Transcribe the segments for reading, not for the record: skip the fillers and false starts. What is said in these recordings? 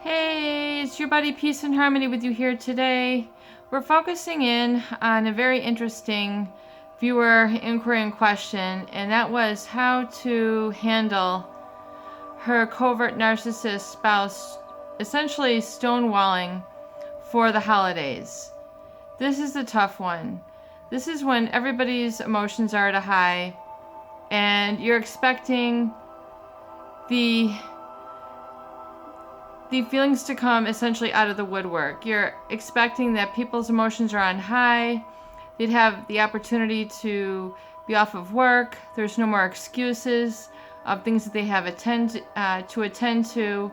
Hey, it's your buddy Peace and Harmony with you here today. We're focusing in on a very interesting viewer inquiry and question, and that was how to handle her covert narcissist spouse essentially stonewalling for the holidays. This is the tough one. This is when everybody's emotions are at a high, and you're expecting the feelings to come essentially out of the woodwork. You're expecting that people's emotions are on high. They'd have the opportunity to be off of work. There's no more excuses of things that they have to attend to.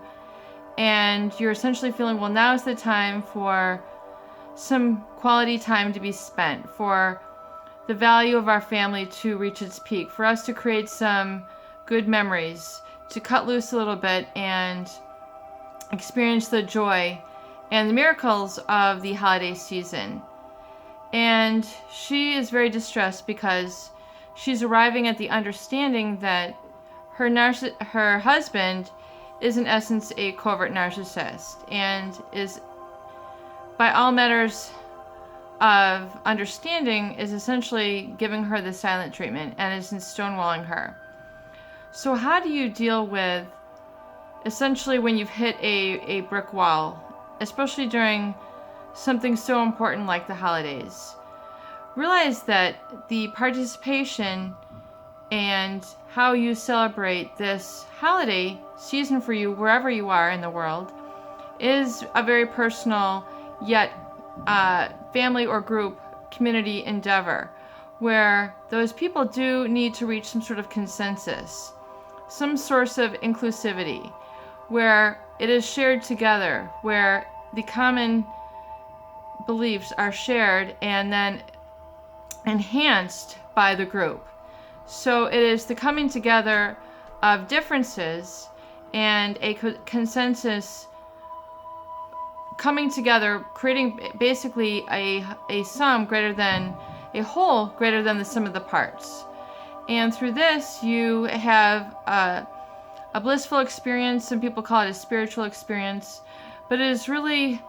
And you're essentially feeling, well, now's the time for some quality time to be spent, for the value of our family to reach its peak, for us to create some good memories, to cut loose a little bit and experience the joy and the miracles of the holiday season. And she is very distressed because she's arriving at the understanding that her husband is in essence a covert narcissist and is, by all matters of understanding, is essentially giving her the silent treatment and is stonewalling her. So how do you deal with essentially when you've hit a brick wall, especially during something so important like the holidays? Realize that the participation and how you celebrate this holiday season for you, wherever you are in the world, is a very personal yet family or group community endeavor where those people do need to reach some sort of consensus, some source of inclusivity, where it is shared together, where the common beliefs are shared and then enhanced by the group. So it is the coming together of differences and a consensus coming together, creating basically a sum greater than a whole, greater than the sum of the parts. And through this, you have a blissful experience. Some people call it a spiritual experience, but it is really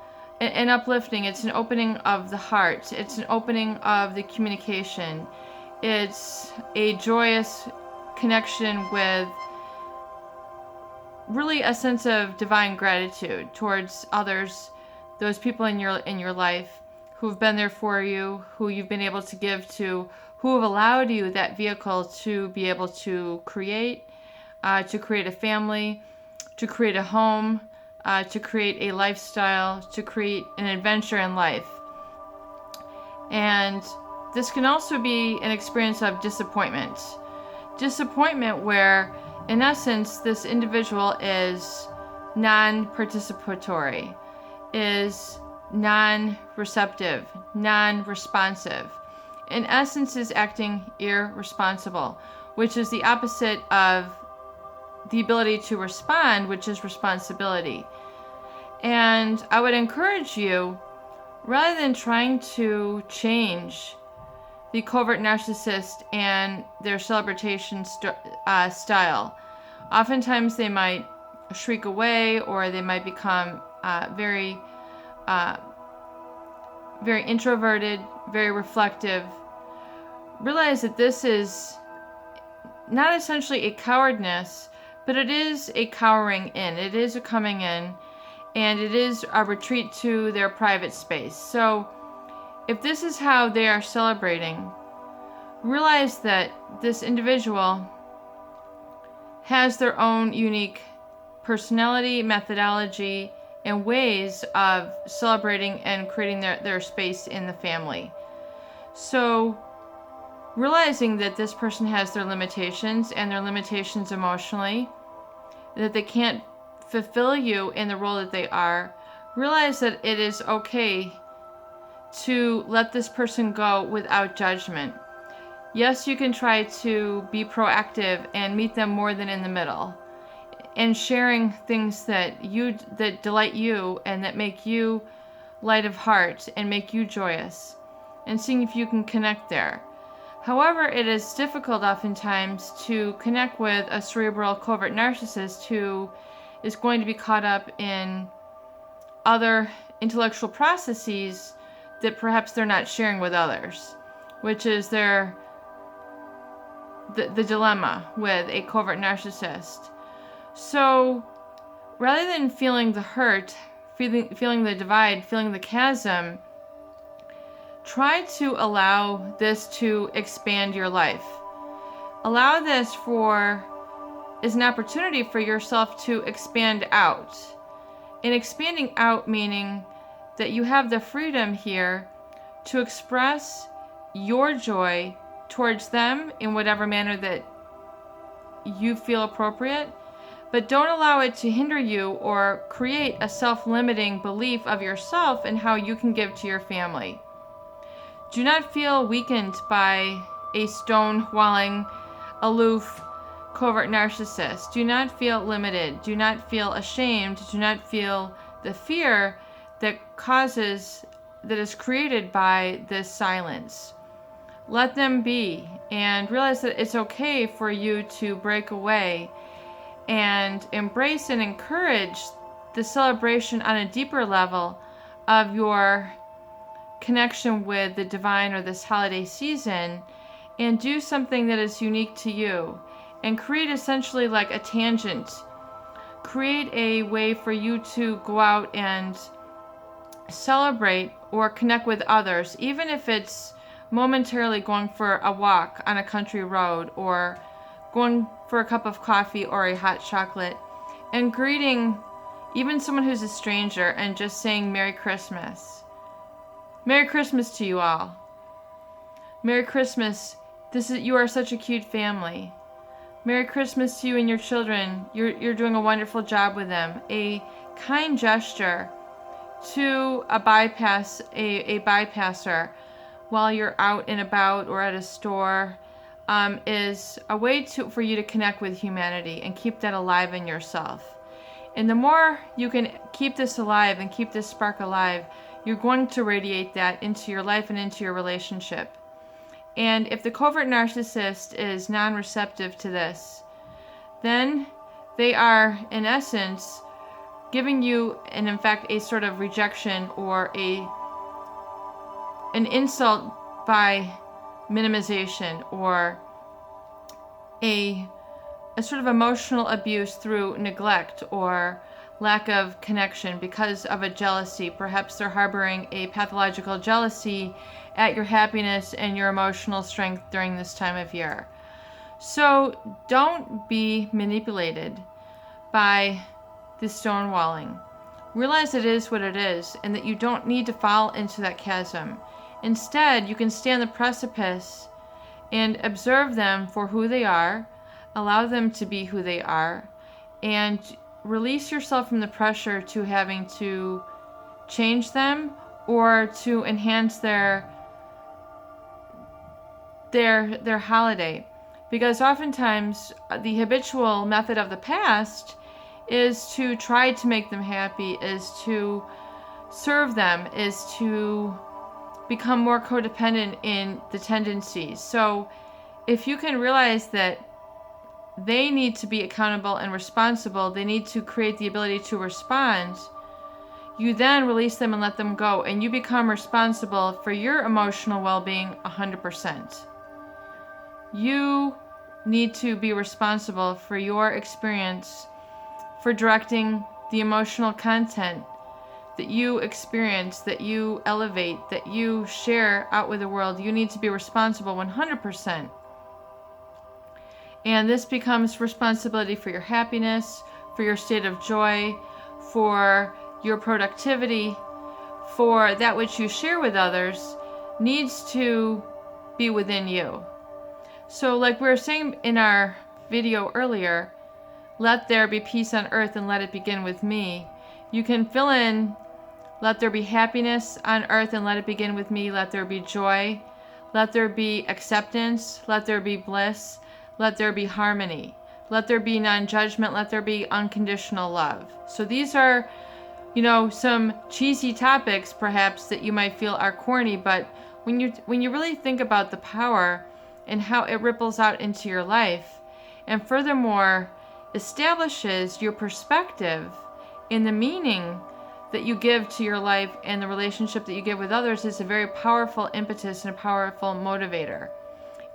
an uplifting. It's an opening of the heart. It's an opening of the communication. It's a joyous connection with really a sense of divine gratitude towards others, those people in your life who've been there for you, who you've been able to give to, who have allowed you that vehicle to be able to create a family, to create a home, to create a lifestyle, to create an adventure in life. And this can also be an experience of disappointment. Disappointment where, in essence, this individual is non-participatory, is non-receptive, non-responsive. In essence, is acting irresponsible, which is the opposite of the ability to respond, which is responsibility. And I would encourage you, rather than trying to change the covert narcissist and their celebration style, oftentimes they might shriek away or they might become very introverted, very reflective. Realize that this is not essentially a cowardness, but it is a cowering in. It is a coming in, and it is a retreat to their private space. So if this is how they are celebrating, realize that this individual has their own unique personality, methodology, and ways of celebrating and creating their space in the family. So realizing that this person has their limitations and their limitations emotionally, that they can't fulfill you in the role that they are, realize that it is okay to let this person go without judgment. Yes, you can try to be proactive and meet them more than in the middle, and sharing things that delight you and that make you light of heart and make you joyous, and seeing if you can connect there. However, it is difficult oftentimes to connect with a cerebral covert narcissist who is going to be caught up in other intellectual processes that perhaps they're not sharing with others, which is the dilemma with a covert narcissist. So rather than feeling the hurt, feeling the divide, feeling the chasm, try to allow this to expand your life. Allow this as an opportunity for yourself to expand out. And expanding out meaning that you have the freedom here to express your joy towards them in whatever manner that you feel appropriate, but don't allow it to hinder you or create a self-limiting belief of yourself and how you can give to your family. Do not feel weakened by a stonewalling, aloof, covert narcissist. Do not feel limited. Do not feel ashamed. Do not feel the fear that is created by this silence. Let them be, and realize that it's okay for you to break away and embrace and encourage the celebration on a deeper level of your connection with the divine or this holiday season, and do something that is unique to you, and create essentially like a tangent. Create a way for you to go out and celebrate or connect with others, even if it's momentarily going for a walk on a country road or going for a cup of coffee or a hot chocolate, and greeting even someone who's a stranger and just saying Merry Christmas. Merry Christmas to you all. Merry Christmas. You are such a cute family. Merry Christmas to you and your children. You're doing a wonderful job with them. A kind gesture to a bypasser while you're out and about or at a store is a way for you to connect with humanity and keep that alive in yourself. And the more you can keep this alive and keep this spark alive, you're going to radiate that into your life and into your relationship. And if the covert narcissist is non-receptive to this, then they are, in essence, giving you, and in fact, a sort of rejection or an insult by minimization, or a sort of emotional abuse through neglect or lack of connection because of a jealousy. Perhaps they're harboring a pathological jealousy at your happiness and your emotional strength during this time of year. So don't be manipulated by this stonewalling. Realize it is what it is, and that you don't need to fall into that chasm. Instead, you can stand the precipice and observe them for who they are, allow them to be who they are, and release yourself from the pressure to having to change them or to enhance their holiday. Because oftentimes the habitual method of the past is to try to make them happy, is to serve them, is to become more codependent in the tendencies. So if you can realize that they need to be accountable and responsible, they need to create the ability to respond, you then release them and let them go, and you become responsible for your emotional well-being 100%. You need to be responsible for your experience, for directing the emotional content that you experience, that you elevate, that you share out with the world. You need to be responsible 100%. And this becomes responsibility for your happiness, for your state of joy, for your productivity, for that which you share with others needs to be within you. So like we were saying in our video earlier, let there be peace on earth and let it begin with me. You can fill in, let there be happiness on earth and let it begin with me. Let there be joy. Let there be acceptance. Let there be bliss. Let there be harmony. Let there be non-judgment. Let there be unconditional love. So these are, some cheesy topics perhaps that you might feel are corny, but when you really think about the power and how it ripples out into your life, and furthermore establishes your perspective in the meaning that you give to your life and the relationship that you give with others is a very powerful impetus and a powerful motivator.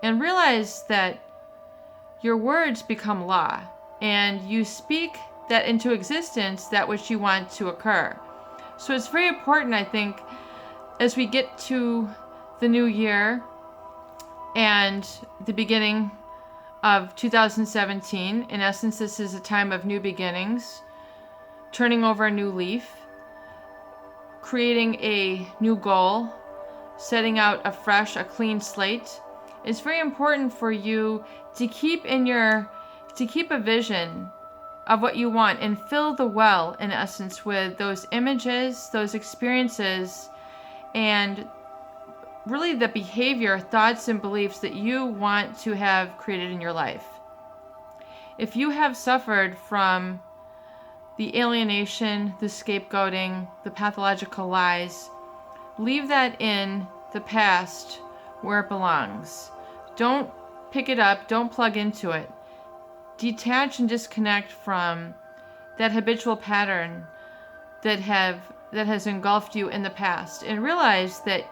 And realize that your words become law, and you speak that into existence, that which you want to occur. So it's very important, I think, as we get to the new year and the beginning of 2017, in essence, this is a time of new beginnings, turning over a new leaf, creating a new goal, setting out afresh, a clean slate. It's very important for you to keep a vision of what you want and fill the well, in essence, with those images, those experiences, and really the behavior, thoughts, and beliefs that you want to have created in your life. If you have suffered from the alienation, the scapegoating, the pathological lies, leave that in the past where it belongs. Don't pick it up, don't plug into it. Detach and disconnect from that habitual pattern that has engulfed you in the past, and realize that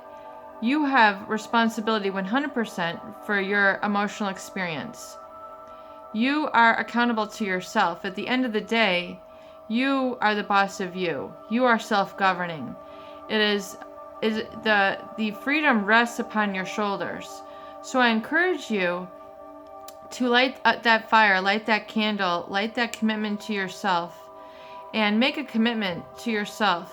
you have responsibility 100% for your emotional experience. You are accountable to yourself. At the end of the day, you are the boss of you. You are self-governing. The freedom rests upon your shoulders. So I encourage you to light that fire, light that candle, light that commitment to yourself, and make a commitment to yourself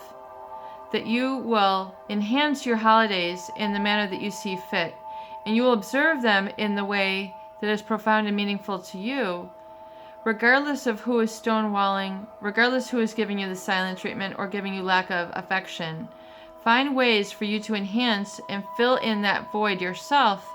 that you will enhance your holidays in the manner that you see fit, and you will observe them in the way that is profound and meaningful to you, regardless of who is stonewalling, regardless who is giving you the silent treatment or giving you lack of affection. Find ways for you to enhance and fill in that void yourself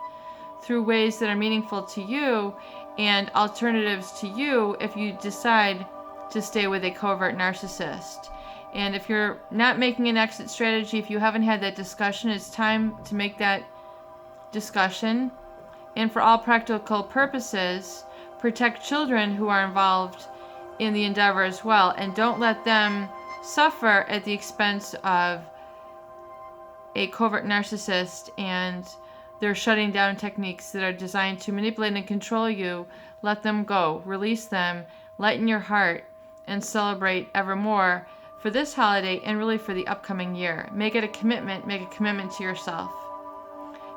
through ways that are meaningful to you and alternatives to you if you decide to stay with a covert narcissist. And if you're not making an exit strategy, if you haven't had that discussion, it's time to make that discussion. And for all practical purposes, protect children who are involved in the endeavor as well, and don't let them suffer at the expense of a covert narcissist and their shutting down techniques that are designed to manipulate and control you. Let them go, release them, lighten your heart, and celebrate evermore for this holiday and really for the upcoming year. Make it a commitment to yourself.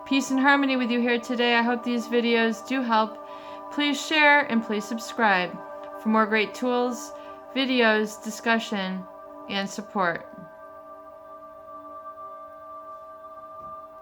Peace and harmony with you here today. I hope these videos do help. Please share and please subscribe for more great tools, videos, discussion, and support.